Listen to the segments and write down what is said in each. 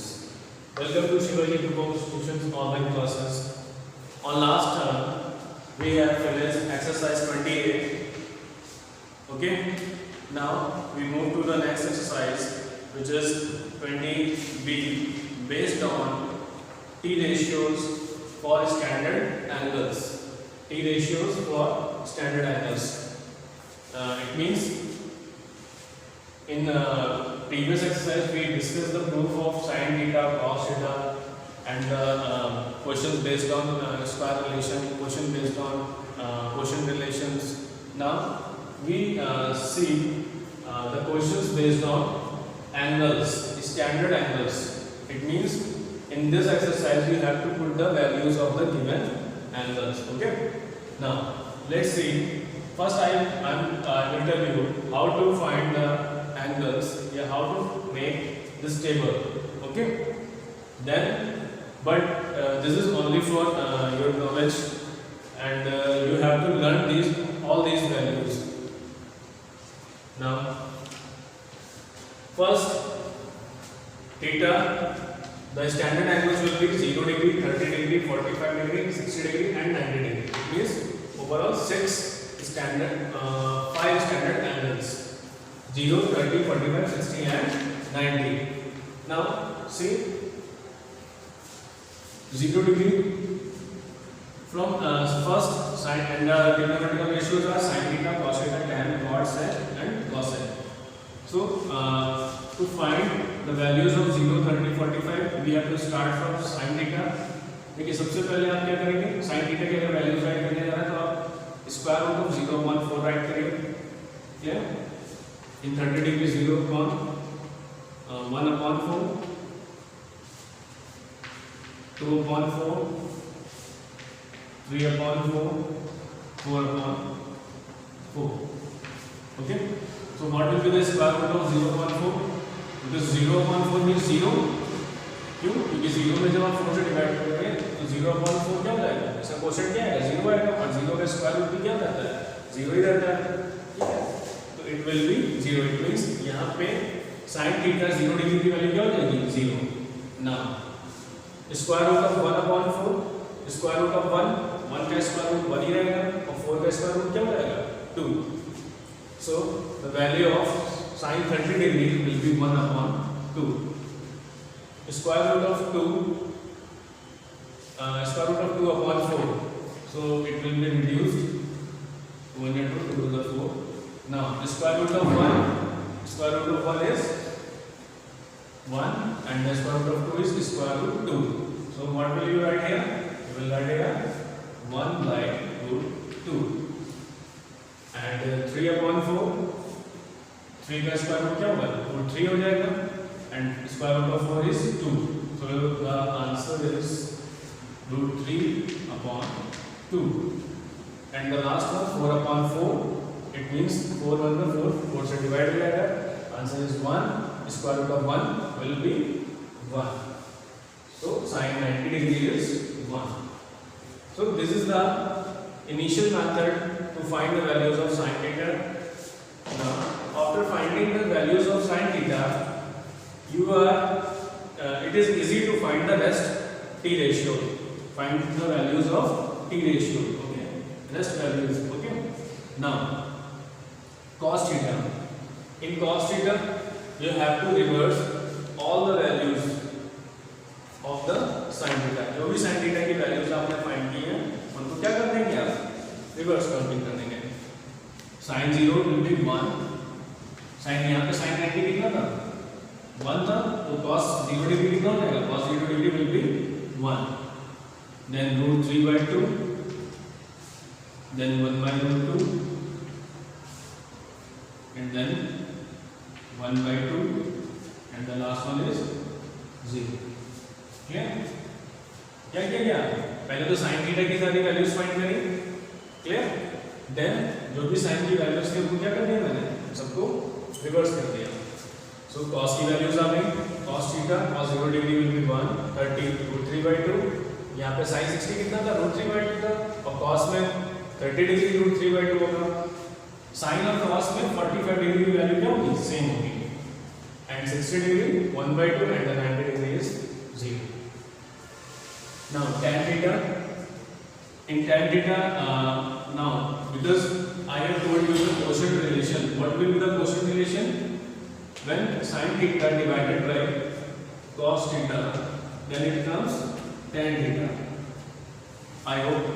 students. Welcome to Shivaji Group of Tuitions online classes. On last term, we have finished exercise 28. Okay. Now we move to the next exercise, which is 20B, based on T ratios for standard angles. T ratios for standard angles. It means in previous exercise we discussed the proof of sin theta, cos theta, and questions based on square relation, question based on quotient relations. Now we see the questions based on angles, standard angles. It means in this exercise we have to put the values of the given angles. Okay. Now let's see. First, I will tell you how to find the angles, how to make this table. Okay. Then, but this is only for your knowledge, and you have to learn all these values. Now, first, theta, the standard angles will be 0 degree, 30 degree, 45 degree, 60 degree, and 90 degree. It means overall 5 standard angles: 0, 30, 45, 60, and 90. Now, see, 0 degree from first sine, and the trigonometrical ratios are sin theta, cos theta, tan, cot, sec, and cosec. So, to find the values of 0, 30, 45, we have to start from sin theta. देखिए सबसे पहले आप क्या करेंगे, sin theta के अगर values right करने जा रहे हैं तो आप स्क्वायर रूट ऑफ 0.4 राइट करिए. Clear? In 30 degree 0.1/4, 2/4, 3/4, 4/4. Okay. So what will be the square root of 0.4? Because 0.4 means 0. क्यों? क्योंकि 0 में जब आप 4 से डिवाइड करोगे तो 0.4 क्या हो जाएगा? इसका क्वोशिएंट क्या है? 0 आएगा, और 0 का स्क्वायर रूट भी क्या रहता है? 0 ही रहता है. ठीक है. तो it will be 0. It means यहाँ पे sin थीटा 0 डिग्री की वैल्यू क्या हो जाएगी? 0. Now square root of 1/4, square root of 1 का स्क्वायर रूट 1 ही रहेगा, और 4 का स्क्वायर रूट क्या हो जाएगा? 2. So the value of sin 30 degree will be 1/2. Square root of 2, square root of 2/4. So it will be reduced 1 into 2 to the 4. Now the square root of 1 is 1, and the square root of 2 is square root 2. So what will you write here? You will write here 1/√2. And 3/4, 3 का square root क्या होगा? √3 हो जाएगा, and square root of 4 is 2. So the answer is √3/2. And the last one 4/4. It means 4/4, 4 से divide हो जाएगा. Answer is 1. Square root of 1 will be 1. So sin 90 degree is 1. So this is the initial method to find the values of sin theta. Now, after finding the values of sin theta, it is easy to find the rest t ratio. Find the values of t ratio. Okay, rest values. Okay. Now, cos theta. In cos theta, you have to reverse all the values of the sin theta. जो भी sin theta की values आपने find की हैं, उनको क्या कर देंगे आप? रिवर्स काउंटिंग कर देंगे. sin 0 will be 1. sin यहाँ पे sin 90 कितना था? 1 था, तो cos 0 डिग्री कितना हो जाएगा? cos 0 degree will be 1. then √3/2, then 1/√2, and then 1/2, and the last one is 0. Clear? क्या किया गया? पहले तो sin थीटा की सारी वैल्यूज फाइंड करी. क्लियर? देन जो भी sin की वैल्यूज थी उनको क्या कर दिया मैंने? सबको रिवर्स कर दिया. सो cos की वैल्यूज आ गई. cos theta cos 0 degree will be 1, 30 √3/2. यहाँ पे sin 60 कितना था? √3/2 था, और cos में 30 डिग्री √3/2 होगा. sin और cos में 45 डिग्री की वैल्यू क्या होगी? सेम होगी. and 60 degree 1/2 and the 90 degree angle is 0. Now tan theta, in tan theta, now because I have told you the quotient relation, what will be the quotient relation? When sin theta divided by cos theta, then it becomes tan theta. I hope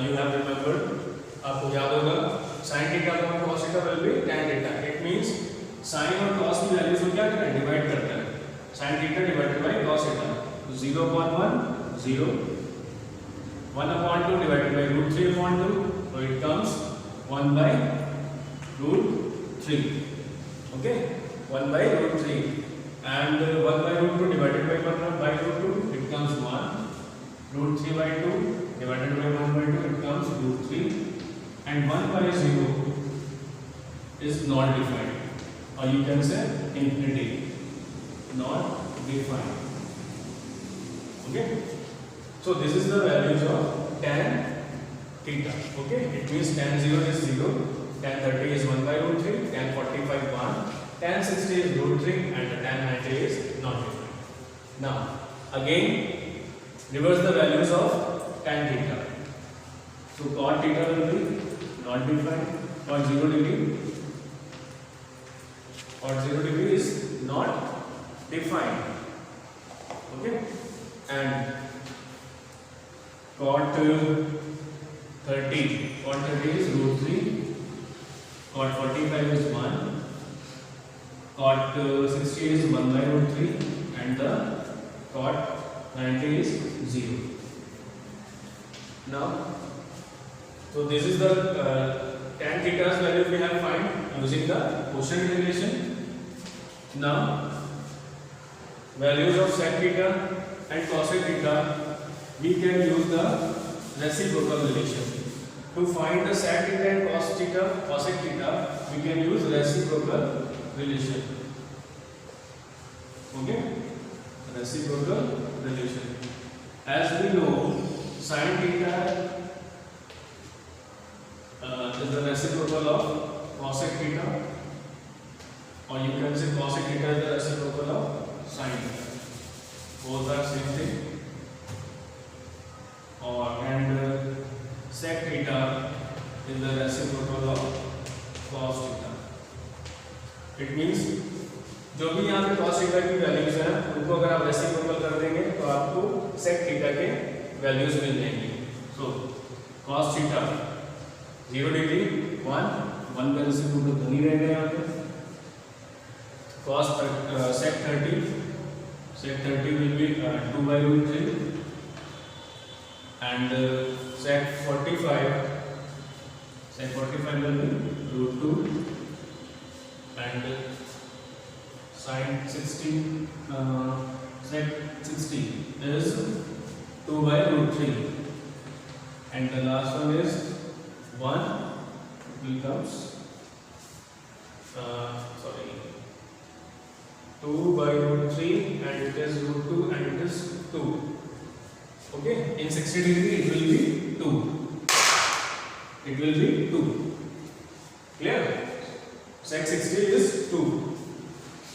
you have remembered. आपको याद होगा sin theta upon cos theta will be tan theta. It means sin और cos की values को क्या करता है, divide करता है. sin theta divided by cos theta, 0/1 0, 1/2 divided by √3/2, so it comes 1/√3. Okay, 1/√3, and 1/√2 divided by 1/√2, it comes 1. √3/2 divided by 1/2, it comes √3. And 1/0 is not defined, or you can say infinity, not defined. Okay, so this is the values of tan theta. Okay, it means tan 0 is 0, tan 30 is 1/√3, tan 45 1, tan 60 is √3, and tan 90 is not defined. Now again reverse the values of tan theta. So cot theta will be not defined, or 0 degree, or 0 degree is not defined. Okay, and cot 30 is √3, cot 45 is 1, cot 60 is 1/√3, and the cot 90 is 0. Now, so this is the tan theta's value we have find using the quotient relation. Now, values of sec theta and cosec theta, we can use the reciprocal relation. To find the sec theta and cos theta, cosec theta, we can use reciprocal relation. Okay, reciprocal relation. As we know, sin theta is the reciprocal of cosec theta, or you can say cosec theta is the reciprocal of sin theta. Both are same thing. Or and sec theta is the reciprocal of cos theta. It means जो भी यहाँ पे cos theta की values हैं उनको अगर आप reciprocal कर देंगे तो आपको sec theta के वैल्यूज मिल जाएंगे. So cos theta 0 डिग्री 1 का रेसिप्रोकल बनी रहेगा यहाँ पे. Cos sec 30 will be 2/√3, and sec 45 will be √2, and sin 60 sec 60 is 2/√3, and the last one is 1 becomes 2/√3, and it is √2, and it is 2. Okay, in 60 degree it will be 2. It will be 2. Clear? Sec 60 is 2.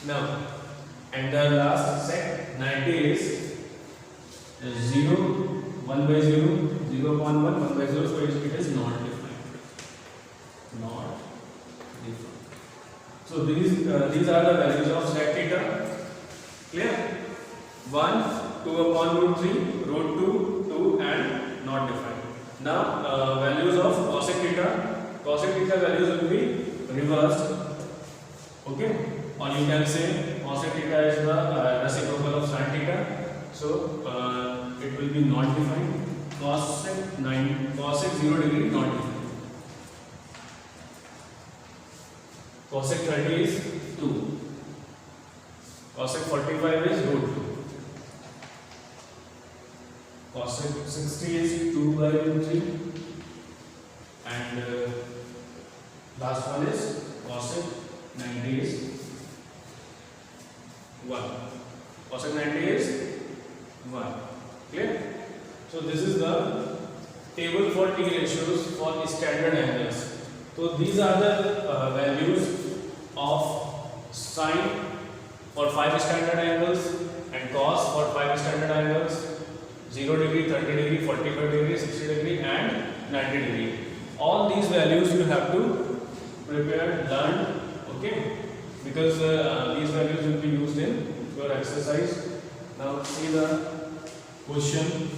Now, and the last sec 90 is 0, 1/0, 0/1, 1/0, so it is not defined. Not defined. So these are the values of sec theta. Clear? 1, 2/√3, √2, 2, and not defined. Now values of cosec theta. Cosec theta values will be reversed. Okay, or you can say cosec theta is the reciprocal of sin theta. So it will be not defined. Cosec 0 degree not defined. Cosec 30 is 2. Cosec 45 is √2. Cosec 60 is 2/√3, and last one is cosec 90 is 1. Cosec 90 is 1. Clear? So this is the table for T ratios for standard angles. So these are the values of sine for 5 standard angles and cos for 5 standard angles, 0 degree, 30 degree, 45 degree, 60 degree and 90 degree. All these values you have to prepare, learn, okay, because these values will be used in your exercise. Now see the question.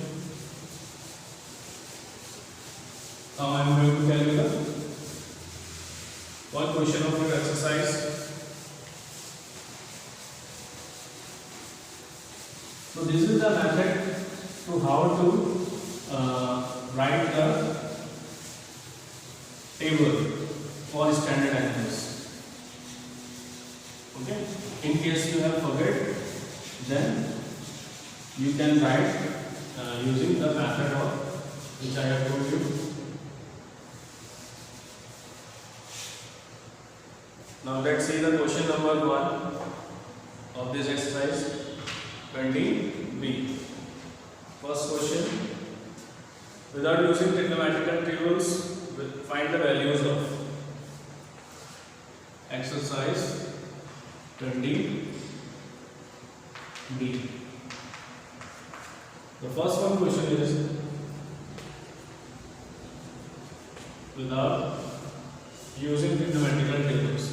Now I am going to tell you the one question of your exercise. So this is the method to how to write the table for standard angles. Okay. In case you have forget, then you can write using the method of which I have told you. Now let's see the question number 1 of this exercise 20b. First question. Without using trigonometrical tables, find the values of exercise 20b. The first one question is without using trigonometrical tables.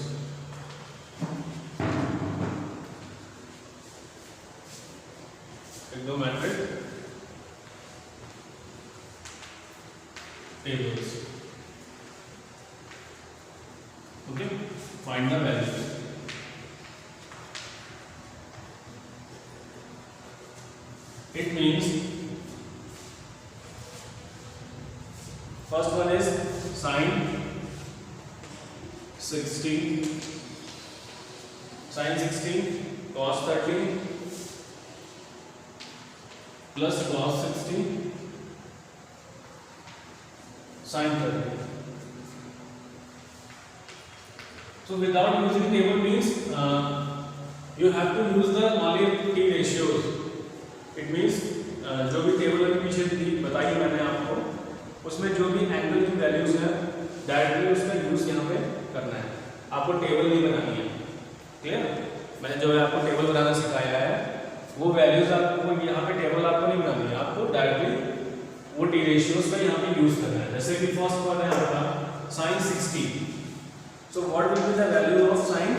Trigonometric tables. Okay, find the values. It means first one is sine 60, sine 60 cos 30 plus cos 60 sin 30. So without using table means you have to use the only t ratios. It means जो भी table अभी पीछे बताई मैंने आपको, उसमें जो भी एंगल की वैल्यूज हैं डायरेक्टली उसका यूज यहाँ पे करना है. आपको टेबल नहीं बनानी है. क्लियर? मैंने जो है आपको टेबल बनाना सिखाया है, वो वैल्यूज आपको यहाँ पे टेबल आपको नहीं बनानी है. आपको डायरेक्टली वो टी रेशियोज का यहाँ पे यूज करना है. जैसे कि फर्स्ट वन है आपका sin 60. So what will be the value of sin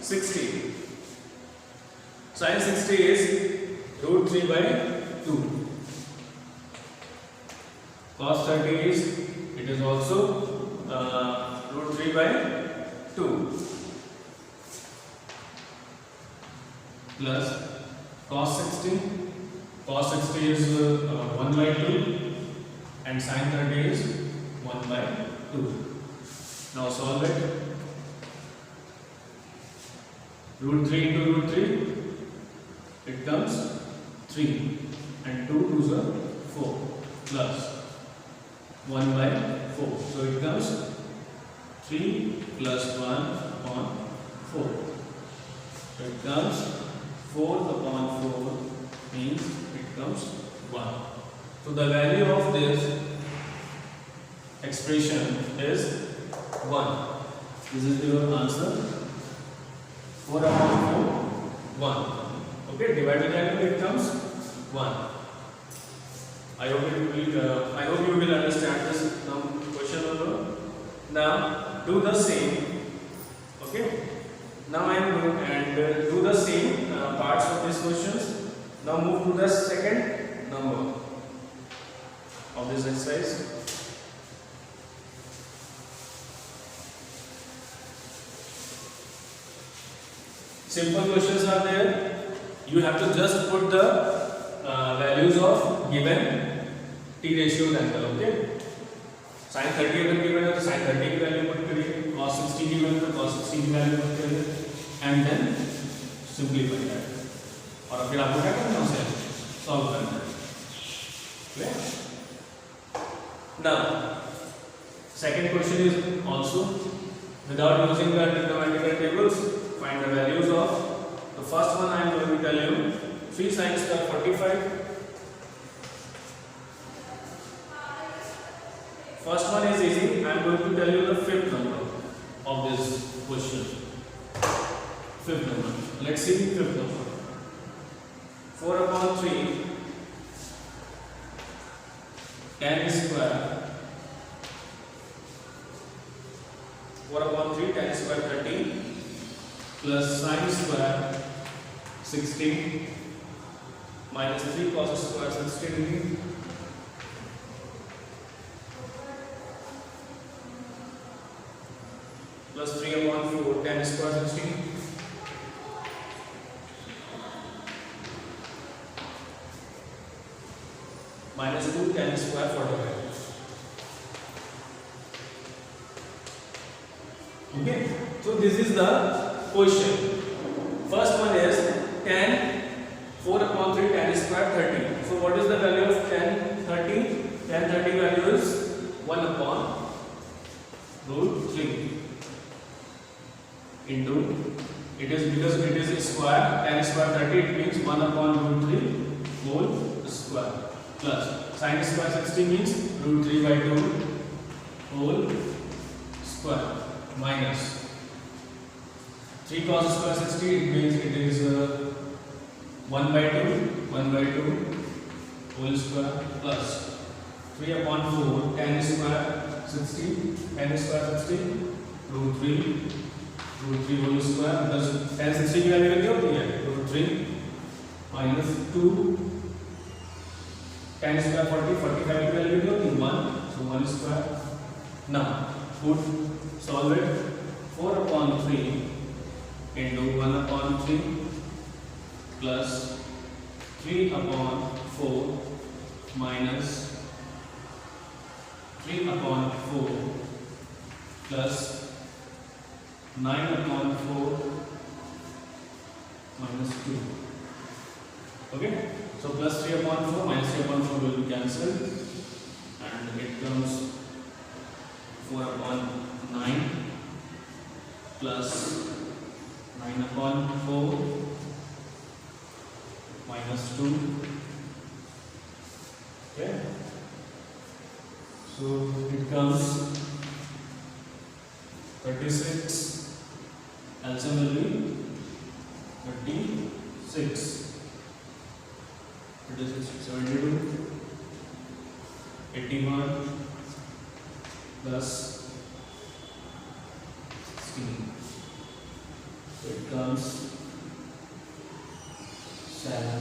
60? Sin 60 is root 3 by 2. Cos 30 is, it is also root 3 by 2 plus cos 60. Cos 60 is 1 by 2 and sin 30 is 1 by 2. Now solve it. Root 3 into root 3, it comes 3 and 2 to the 4 plus 1 by 4. So it comes 3 plus 1 upon 4. So it comes 4 upon 4 means it comes 1. So the value of this expression is 1. This is your answer. 4 upon 4, 1. Okay, divided by it comes 1. I hope you will understand this question number. Now do the same. Okay. Now I am going and do the same parts of these questions. Now move to the second number of this exercise. Simple questions are there. You have to just put the values of given t ratio angle. Okay. Sin 30 अगर given है तो sin 30 की value put करिए, cos 60 given है तो cos 60 की value put करिए, and then simplify that. और फिर आपको क्या करना है उसे सॉल्व करना है. Clear? Now, second question is also without using the trigonometrical tables. Find the values of the first one. I am going to tell you 3 sin square 45. First one is easy. I am going to tell you the fifth number of this question. Fifth number. Let's see fifth number. 4/3 tan square 4/3 tan square 30 plus sin square 60 minus 3 cos square 60 degree plus 3/4 tan square 60 minus 2 tan square 45. Okay, so this is the question. First one is tan 4/3 tan square 30. So what is the value of tan 30? Tan 30 value is 1/√3 into, it is because it is a square, tan square 30, it means 1/√3 whole square plus sin square 60 means √3/2 whole square minus 3 cos square 60, it means it is 1/2 whole square plus 3/4 tan square 60 √3 whole square plus tan 60 की value कितनी होती है √3 minus 2 tan square 45 की value कितनी होती है 1, so 1 square. Now put solve it. 4/3 into 1/3 plus 3/4 minus 3/4 plus 9/4 minus 2. Okay, so plus 3/4 minus 3/4 will be cancelled and it comes 4/9 plus 9/4 minus 2. Okay, so it comes 36. LCM will be 36. 72 81 plus 16. So it comes 7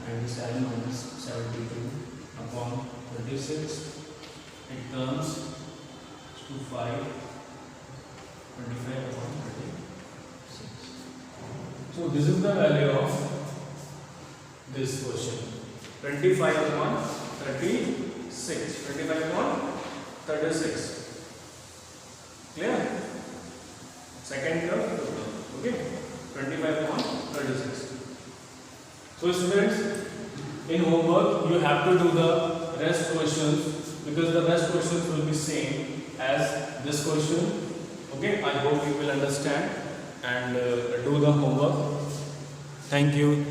97 minus 72 upon 36. It comes to 5 25 upon 36. So this is the value of this question. 25/36. Clear? Second term. Okay, 25/36. So students, in homework you have to do the rest questions, because the rest questions will be same as this question. Okay, I hope you will understand and do the homework. Thank you.